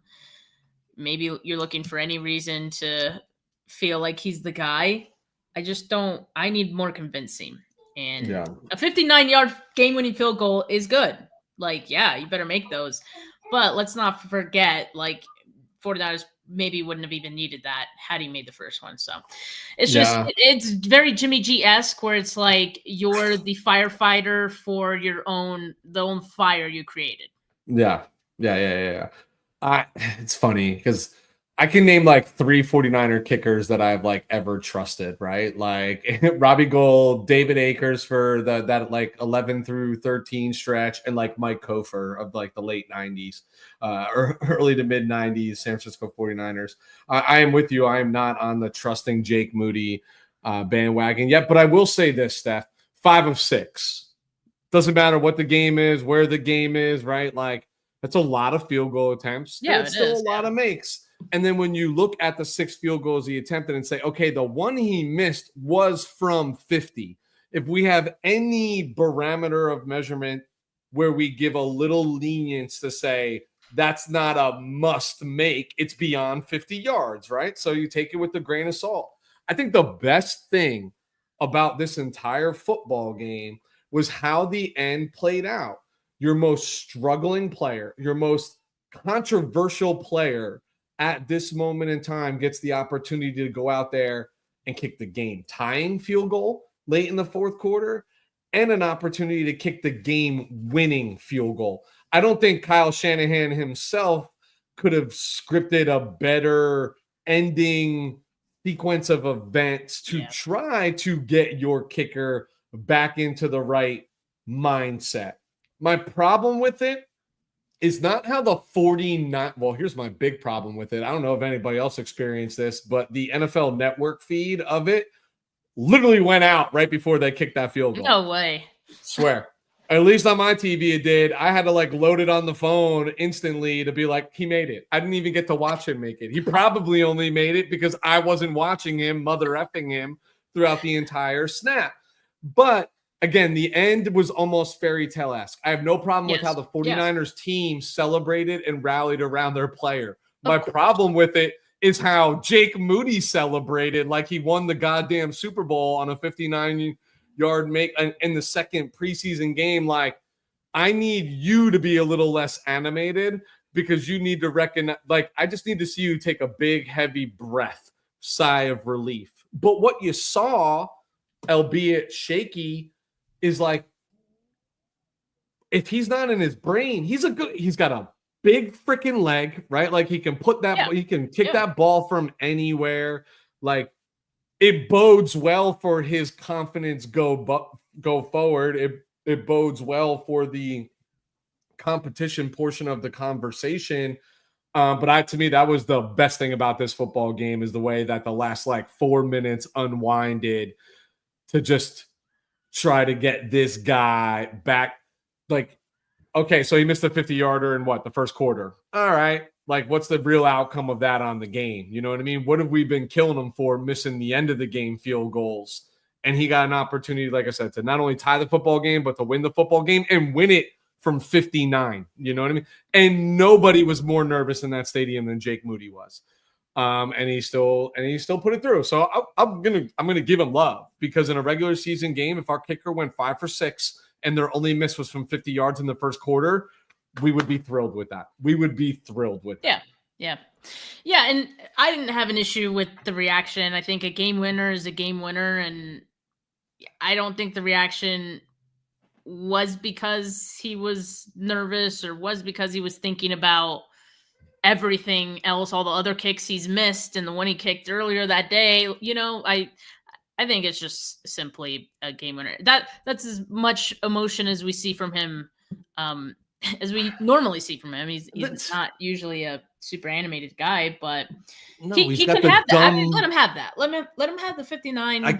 Maybe you're looking for any reason to feel like he's the guy. I just don't. I need more convincing. And Yeah. a 59-yard game-winning field goal is good. Like, yeah, you better make those. But let's not forget, like, 49ers maybe wouldn't have even needed that had he made the first one. So it's just Yeah. it's very Jimmy G-esque, where it's like you're the firefighter for the own fire you created. Yeah. Yeah. It's funny because I can name like 3 49er kickers that I've like ever trusted, right? Like Robbie Gould, David Akers for that like 11 through 13 stretch, and like Mike Kofer of like the late 90s, or early to mid 90s San Francisco 49ers. I am with you. I am not on the trusting Jake Moody bandwagon yet, but I will say this, Steph, 5 of 6. Doesn't matter what the game is, where the game is, right? Like, that's a lot of field goal attempts. Yeah, it's still a lot of makes. And then when you look at the 6 field goals he attempted and say, okay, the one he missed was from 50. If we have any barometer of measurement where we give a little lenience to say that's not a must make, it's beyond 50 yards, right? So you take it with a grain of salt. I think the best thing about this entire football game was how the end played out. Your most struggling player, your most controversial player at this moment in time gets the opportunity to go out there and kick the game tying field goal late in the fourth quarter and an opportunity to kick the game winning field goal. I don't think Kyle Shanahan himself could have scripted a better ending sequence of events to try to get your kicker back into the right mindset. My problem with it is not how the 49. Well, here's my big problem with it. I don't know if anybody else experienced this, but the NFL Network feed of it literally went out right before they kicked that field goal. No way. Swear. At least on my TV, it did. I had to like load it on the phone instantly to be like, he made it. I didn't even get to watch him make it. He probably only made it because I wasn't watching him, mother effing him throughout the entire snap. But again, the end was almost fairy tale-esque. I have no problem with how the 49ers team celebrated and rallied around their player. My problem with it is how Jake Moody celebrated like he won the goddamn Super Bowl on a 59-yard make in the second preseason game. Like, I need you to be a little less animated because you need to recognize, like, I just need to see you take a big, heavy breath, sigh of relief. But what you saw, albeit shaky, is like, if he's not in his brain, he's got a big freaking leg, right? Like he can put that, he can kick that ball from anywhere. Like, it bodes well for his confidence go forward. It bodes well for the competition portion of the conversation. But to me, that was the best thing about this football game, is the way that the last like 4 minutes unwinded to just try to get this guy back. Like, okay, so he missed a 50-yarder in the first quarter. All right. Like, what's the real outcome of that on the game? You know what I mean? What have we been killing him for, missing the end of the game field goals? And he got an opportunity, like I said, to not only tie the football game, but to win the football game and win it from 59. You know what I mean? And nobody was more nervous in that stadium than Jake Moody was. And he still put it through. So I'm gonna give him love, because in a regular season game, if our kicker went 5 for 6 and their only miss was from 50 yards in the first quarter, we would be thrilled with that. Yeah. And I didn't have an issue with the reaction. I think a game winner is a game winner, and I don't think the reaction was because he was nervous or was because he was thinking about everything else, all the other kicks he's missed and the one he kicked earlier that day. You know, I think it's just simply a game winner. That's as much emotion as we see from him, as we normally see from him. He's not usually a super animated guy, but he can have that. I mean, let him have that. Let him have the 59 yard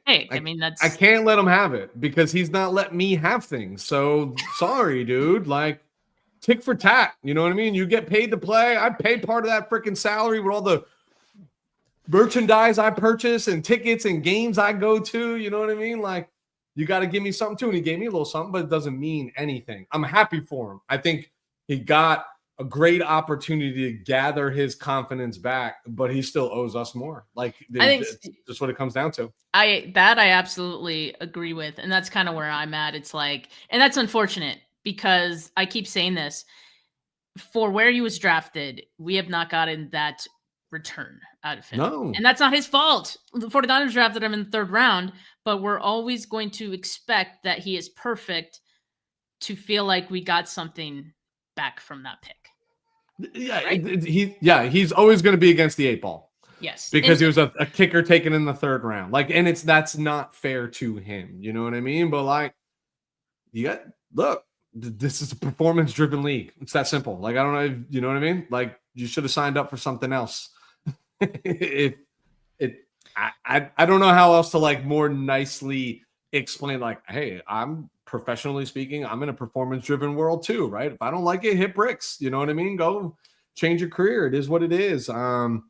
kick. I mean, I can't let him have it because he's not letting me have things. So sorry, dude. Like, tick for tat. You know what I mean? You get paid to play. I pay part of that freaking salary with all the merchandise I purchase and tickets and games I go to. You know what I mean? Like, you got to give me something too. And he gave me a little something, but it doesn't mean anything. I'm happy for him. I think he got a great opportunity to gather his confidence back, but he still owes us more. Like, I think that's what it comes down to. I absolutely agree with, and that's kind of where I'm at. It's like, and that's unfortunate because I keep saying this, for where he was drafted, we have not gotten that return out of him. No. And that's not his fault. The 49ers drafted him in the 3rd round, but we're always going to expect that he is perfect to feel like we got something back from that pick. Yeah, right? He's always going to be against the 8 ball. Yes. Because he was a kicker taken in the 3rd round. Like, and that's not fair to him. You know what I mean? But like, look, this is a performance-driven league. It's that simple. Like, I don't know, you know what I mean? Like, you should have signed up for something else. I don't know how else to like more nicely explain. Like, hey, I'm professionally speaking, I'm in a performance-driven world too, right? If I don't like it, hit bricks. You know what I mean? Go change your career. It is what it is. But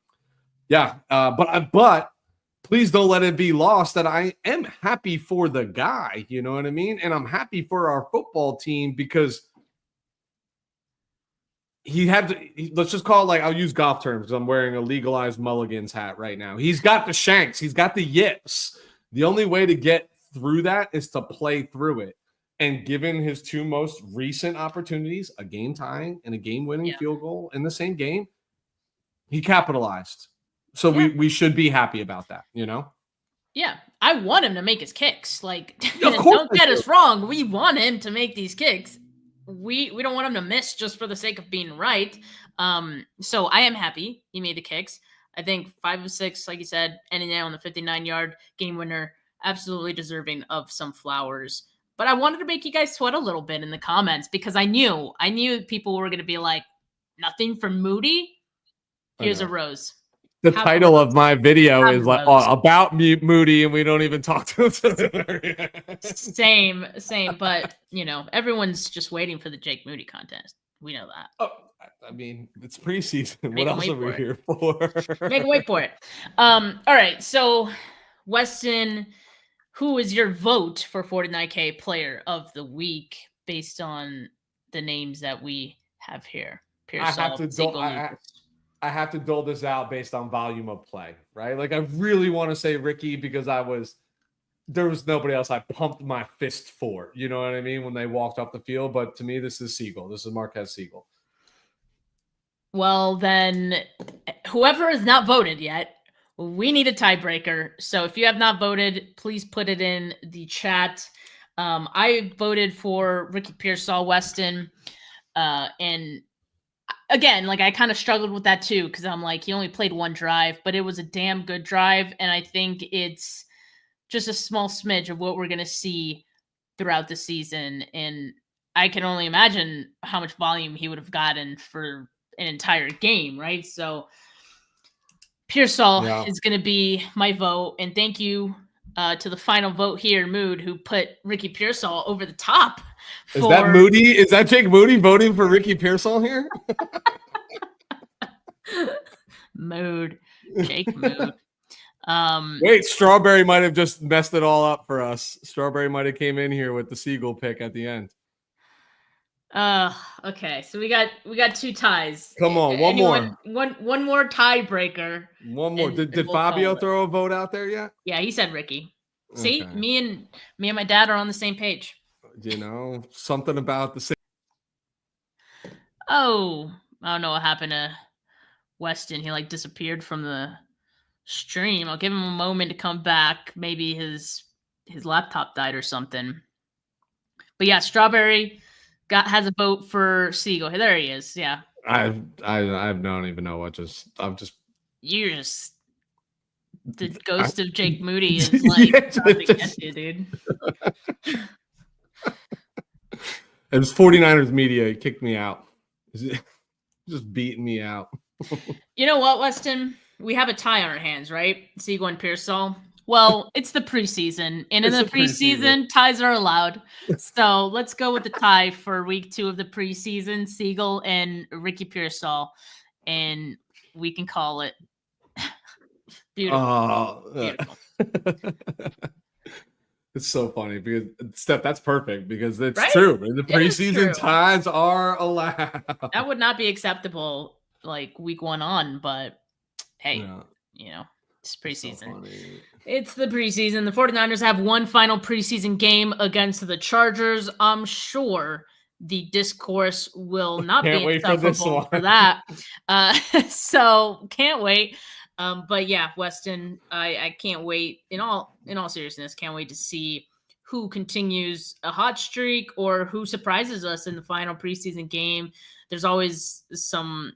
please don't let it be lost that I am happy for the guy. You know what I mean? And I'm happy for our football team because he had to, let's just call it, like, I'll use golf terms because I'm wearing a legalized Mulligan's hat right now. He's got the shanks. He's got the yips. The only way to get through that is to play through it. And given his 2 most recent opportunities, a game tying and a game winning field goal in the same game, he capitalized. So we should be happy about that, you know? Yeah. I want him to make his kicks. Like, Of course don't get us wrong. We want him to make these kicks. We don't want him to miss just for the sake of being right. So I am happy he made the kicks. I think 5 of 6, like you said, ending down on the 59-yard game winner, absolutely deserving of some flowers. But I wanted to make you guys sweat a little bit in the comments because I knew people were going to be like, nothing from Moody. Here's a rose. The title of my video is like about Moody, and we don't even talk to him. Same. But everyone's just waiting for the Jake Moody contest. We know that. Oh, I mean, it's preseason. What else are we here for? Make him wait for it. All right. So, Weston, who is your vote for 49K Player of the Week based on the names that we have here? I have to dole this out based on volume of play, right? Like, I really want to say Ricky because there was nobody else I pumped my fist for. You know what I mean? When they walked off the field. But to me, this is Siegel. This is Marquez Siegel. Well, then, whoever has not voted yet, we need a tiebreaker. So if you have not voted, please put it in the chat. I voted for Ricky Pearsall Weston. And again, like, I kind of struggled with that too, because I'm like, he only played 1 drive, but it was a damn good drive. And I think it's just a small smidge of what we're going to see throughout the season. And I can only imagine how much volume he would have gotten for an entire game, right? So Pearsall is going to be my vote. And thank you to the final vote here, Mood, who put Ricky Pearsall over the top. Is that Moody? Is that Jake Moody voting for Ricky Pearsall here? Mood. Jake Mood. Wait, Strawberry might have just messed it all up for us. Strawberry might have came in here with the Siegel pick at the end. Okay, so we got 2 ties. Come on, one more tiebreaker. One more. Did Fabio throw a vote out there yet? Yeah, he said Ricky. See, okay. me and my dad are on the same page. You know, something about the same. Oh, I don't know what happened to Weston. He disappeared from the stream. I'll give him a moment to come back. Maybe his laptop died or something. But yeah, Strawberry has a vote for Siegel. There he is. Yeah. I don't even know what you're just the ghost of Jake Moody is trying to get you, dude. It was 49ers media. He kicked me out. Just beating me out. You know what, Weston? We have a tie on our hands, right? Siegel and Pearsall. Well, it's the preseason, and in the preseason, ties are allowed. So let's go with the tie for week 2 of the preseason, Siegel and Ricky Pearsall, and we can call it beautiful. Beautiful. It's so funny because Steph, that's perfect because it's Right? true. The preseason ties are allowed. That would not be acceptable like week 1 on, but hey, it's preseason. So it's the preseason. The 49ers have one final preseason game against the Chargers. I'm sure the discourse will not be insufferable for that. So can't wait. But yeah, Weston, I can't wait. In all seriousness, can't wait to see who continues a hot streak or who surprises us in the final preseason game. There's always some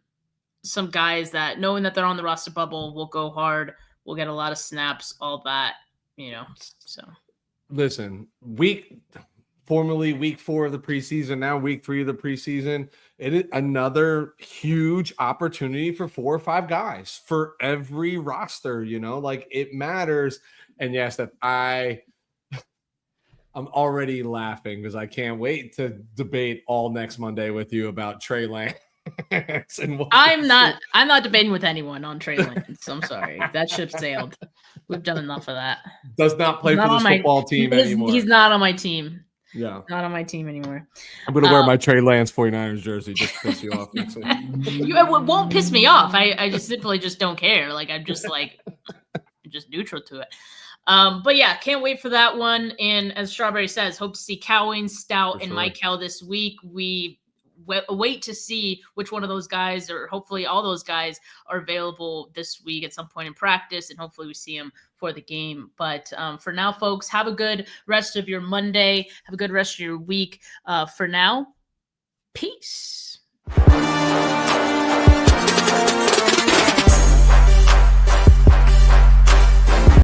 guys that, knowing that they're on the roster bubble, will go hard. We'll get a lot of snaps, all that, So listen, formerly week 4 of the preseason, now week 3 of the preseason. It is another huge opportunity for 4 or 5 guys for every roster. Like it matters. And yes, that I'm already laughing because I can't wait to debate all next Monday with you about Trey Lance. I'm not debating with anyone on Trey Lance. I'm sorry. That ship sailed. We've done enough of that. Does not play for this football team anymore. He's not on my team. Yeah. Not on my team anymore. I'm going to wear my Trey Lance 49ers jersey just to piss you off next week. It won't piss me off. I just simply don't care. Like, I'm just just neutral to it. But yeah, can't wait for that one. And as Strawberry says, hope to see Cowing, Stout, and Mike Hell this week. We wait to see which one of those guys, or hopefully all those guys, are available this week at some point in practice, and hopefully we see them for the game. But for now, folks, have a good rest of your Monday. Have a good rest of your week. For now, peace.